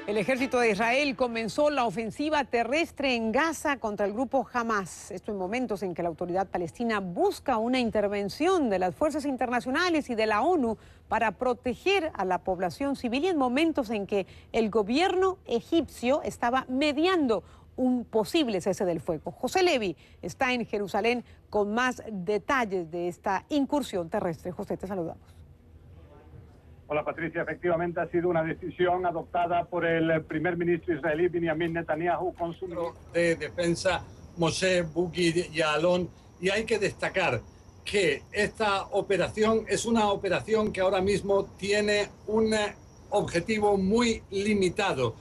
El ejército de Israel comenzó la ofensiva terrestre en Gaza contra el grupo Hamas. Esto en momentos en que la autoridad palestina busca una intervención de las fuerzas internacionales y de la ONU para proteger a la población civil y en momentos en que el gobierno egipcio estaba mediando un posible cese del fuego. José Levi está en Jerusalén con más detalles de esta incursión terrestre. José, te saludamos. Hola Patricia, efectivamente ha sido una decisión adoptada por el primer ministro israelí Benjamin Netanyahu con su ministro de Defensa Moshe Bughi Ya'alon, y hay que destacar que esta operación es una operación que ahora mismo tiene un objetivo muy limitado.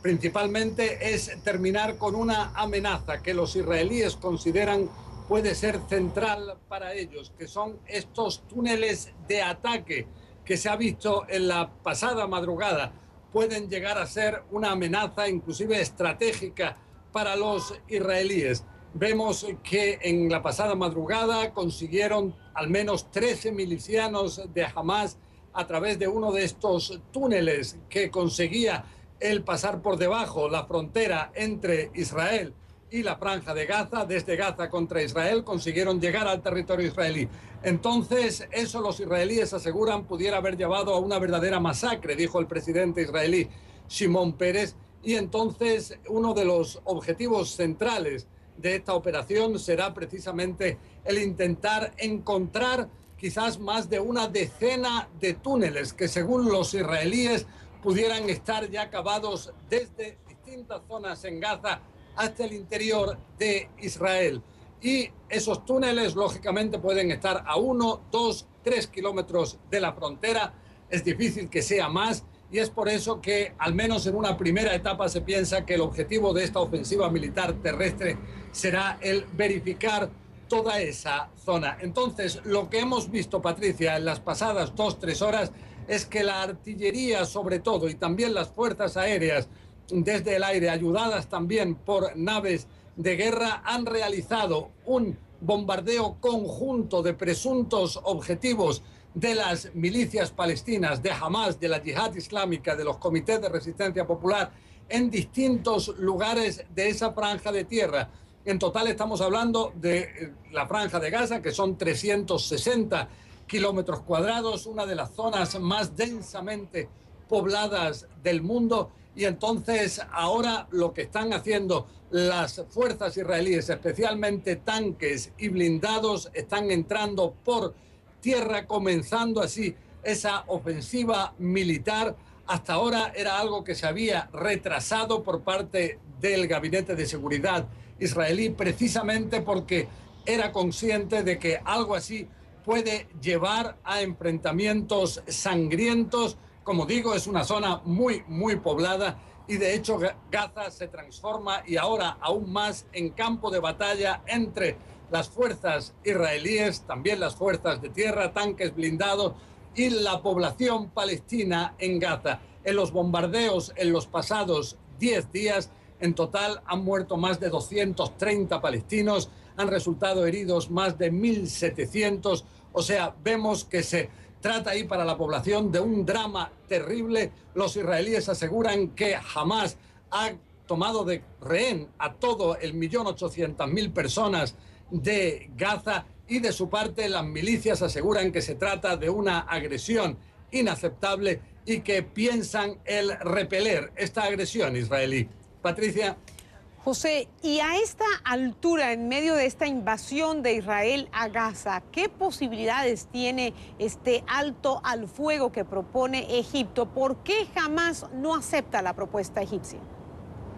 Principalmente es terminar con una amenaza que los israelíes consideran puede ser central para ellos, que son estos túneles de ataque que se ha visto en la pasada madrugada. Pueden llegar a ser una amenaza inclusive estratégica para los israelíes. Vemos que en la pasada madrugada consiguieron al menos 13 milicianos de Hamas a través de uno de estos túneles que conseguía el pasar por debajo la frontera entre Israel y la franja de Gaza. Desde Gaza contra Israel consiguieron llegar al territorio israelí. Entonces, eso los israelíes aseguran pudiera haber llevado a una verdadera masacre, dijo el presidente israelí Shimon Peres, y entonces uno de los objetivos centrales de esta operación será precisamente el intentar encontrar quizás más de una decena de túneles que, según los israelíes, pudieran estar ya cavados desde distintas zonas en Gaza hasta el interior de Israel. Y esos túneles, lógicamente, pueden estar a 1, 2, 3 kilómetros de la frontera. Es difícil que sea más, y es por eso que, al menos en una primera etapa, se piensa que el objetivo de esta ofensiva militar terrestre será el verificar toda esa zona. Entonces, lo que hemos visto, Patricia, en las pasadas 2-3 horas es que la artillería, sobre todo, y también las fuerzas aéreas desde el aire, ayudadas también por naves de guerra, han realizado un bombardeo conjunto de presuntos objetivos de las milicias palestinas, de Hamas, de la Yihad Islámica, de los comités de resistencia popular, en distintos lugares de esa franja de tierra. En total estamos hablando de la franja de Gaza, que son 360 kilómetros cuadrados, una de las zonas más densamente pobladas del mundo. Y entonces ahora lo que están haciendo las fuerzas israelíes, especialmente tanques y blindados, están entrando por tierra, comenzando así esa ofensiva militar. Hasta ahora era algo que se había retrasado por parte del Gabinete de Seguridad israelí, precisamente porque era consciente de que algo así puede llevar a enfrentamientos sangrientos. Como digo, es una zona muy poblada, y de hecho Gaza se transforma, y ahora aún más, en campo de batalla entre las fuerzas israelíes, también las fuerzas de tierra, tanques blindados, y la población palestina en Gaza. En los bombardeos en los pasados 10 días, en total han muerto más de 230 palestinos, han resultado heridos más de 1.700, o sea, vemos que se trata ahí para la población de un drama terrible. Los israelíes aseguran que Hamas ha tomado de rehén a todo el 1.800.000 personas de Gaza, y de su parte las milicias aseguran que se trata de una agresión inaceptable y que piensan el repeler esta agresión israelí. Patricia. José, y a esta altura, en medio de esta invasión de Israel a Gaza, ¿qué posibilidades tiene este alto al fuego que propone Egipto? ¿Por qué Hamas no acepta la propuesta egipcia?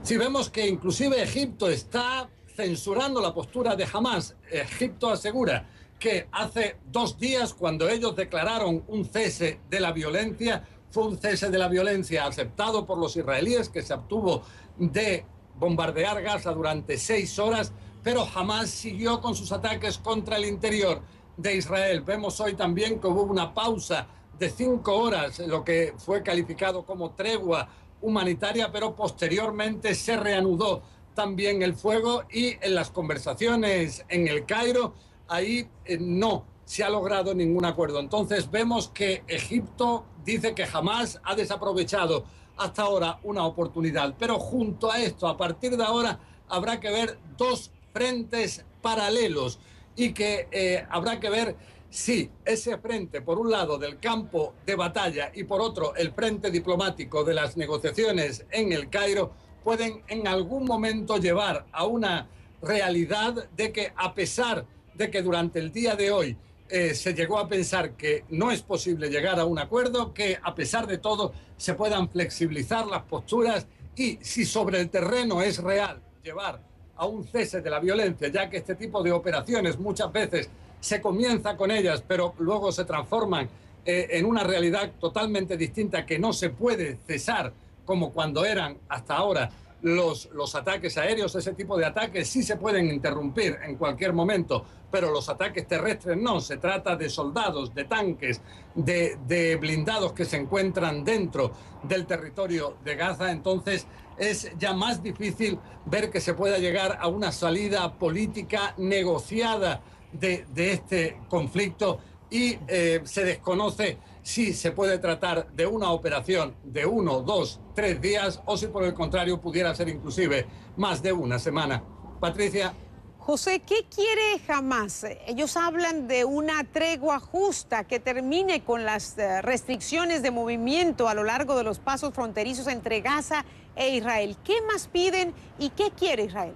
Si vemos que inclusive Egipto está censurando la postura de Hamas. Egipto asegura que hace 2 días, cuando ellos declararon un cese de la violencia, fue un cese de la violencia aceptado por los israelíes, que se abstuvo de bombardear Gaza durante 6 horas, pero Hamas siguió con sus ataques contra el interior de Israel. Vemos hoy también que hubo una pausa de 5 horas, lo que fue calificado como tregua humanitaria, pero posteriormente se reanudó también el fuego, y en las conversaciones en el Cairo, ahí no se ha logrado ningún acuerdo. Entonces vemos que Egipto dice que Hamas ha desaprovechado hasta ahora una oportunidad. Pero junto a esto, a partir de ahora, habrá que ver dos frentes paralelos y que habrá que ver si ese frente, por un lado, del campo de batalla y por otro, el frente diplomático de las negociaciones en el Cairo, pueden en algún momento llevar a una realidad de que, a pesar de que durante el día de hoy se llegó a pensar que no es posible llegar a un acuerdo, que a pesar de todo se puedan flexibilizar las posturas y, si sobre el terreno es real llevar a un cese de la violencia, ya que este tipo de operaciones muchas veces se comienza con ellas, pero luego se transforman en una realidad totalmente distinta que no se puede cesar como cuando eran hasta ahora los ataques aéreos. Ese tipo de ataques sí se pueden interrumpir en cualquier momento, pero los ataques terrestres no. Se trata de soldados, de tanques, de blindados que se encuentran dentro del territorio de Gaza. Entonces es ya más difícil ver que se pueda llegar a una salida política negociada de este conflicto y se desconoce si se puede tratar de una operación de 1, 2, 3 días o si por el contrario pudiera ser inclusive más de una semana. Patricia. José, ¿qué quiere Hamás? Ellos hablan de una tregua justa que termine con las restricciones de movimiento a lo largo de los pasos fronterizos entre Gaza e Israel. ¿Qué más piden y qué quiere Israel?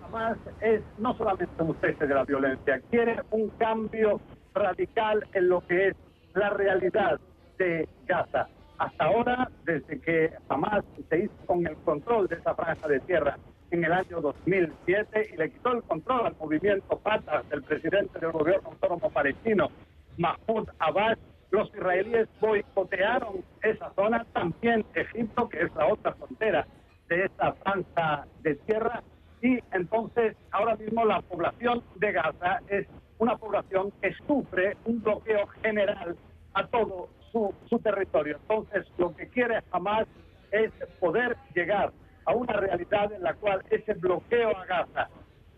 Hamás es no solamente un cese de la violencia, quiere un cambio radical en lo que es la realidad de Gaza. Hasta ahora, desde que Hamás se hizo con el control de esa franja de tierra en el año 2007 y le quitó el control al movimiento Fatah del presidente del gobierno autónomo palestino, Mahmoud Abbas, los israelíes boicotearon esa zona, también Egipto, que es la otra frontera de esa franja de tierra, y entonces ahora mismo la población de Gaza es una población que sufre un bloqueo general a todo su territorio. Entonces lo que quiere Hamás es poder llegar a una realidad en la cual ese bloqueo a Gaza,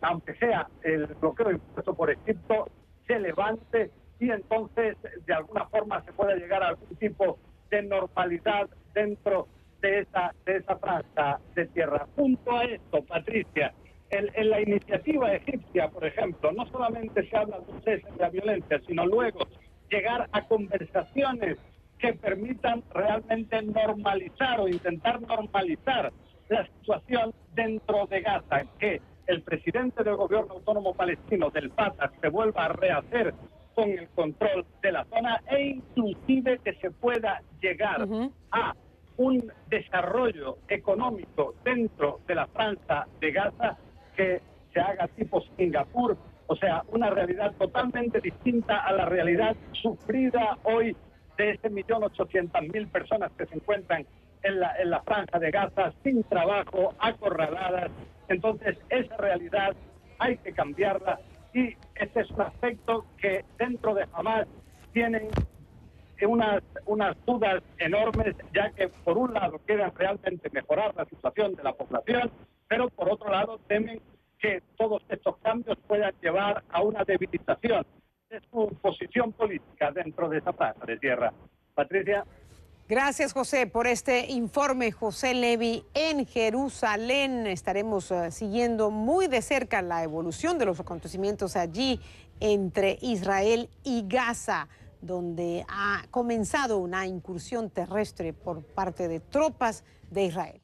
aunque sea el bloqueo impuesto por Egipto, se levante y entonces de alguna forma se pueda llegar a algún tipo de normalidad dentro de esa franja de tierra. Junto a esto, Patricia, en la iniciativa egipcia, por ejemplo, no solamente se habla de un cese de la violencia, sino luego llegar a conversaciones que permitan realmente normalizar o intentar normalizar la situación dentro de Gaza, que el presidente del gobierno autónomo palestino, del Fatah, se vuelva a rehacer con el control de la zona e inclusive que se pueda llegar a un desarrollo económico dentro de la franja de Gaza que se haga tipo Singapur, o sea, una realidad totalmente distinta a la realidad sufrida hoy de ese 1.800.000 personas que se encuentran en la franja de Gaza sin trabajo, acorraladas. Entonces, esa realidad hay que cambiarla y este es un aspecto que dentro de Hamás tienen unas dudas enormes, ya que por un lado quieren realmente mejorar la situación de la población, pero por otro lado temen que todos estos cambios puedan llevar a una debilitación de su posición política dentro de esa franja de tierra. Patricia. Gracias, José, por este informe. José Levi en Jerusalén. Estaremos siguiendo muy de cerca la evolución de los acontecimientos allí entre Israel y Gaza, donde ha comenzado una incursión terrestre por parte de tropas de Israel.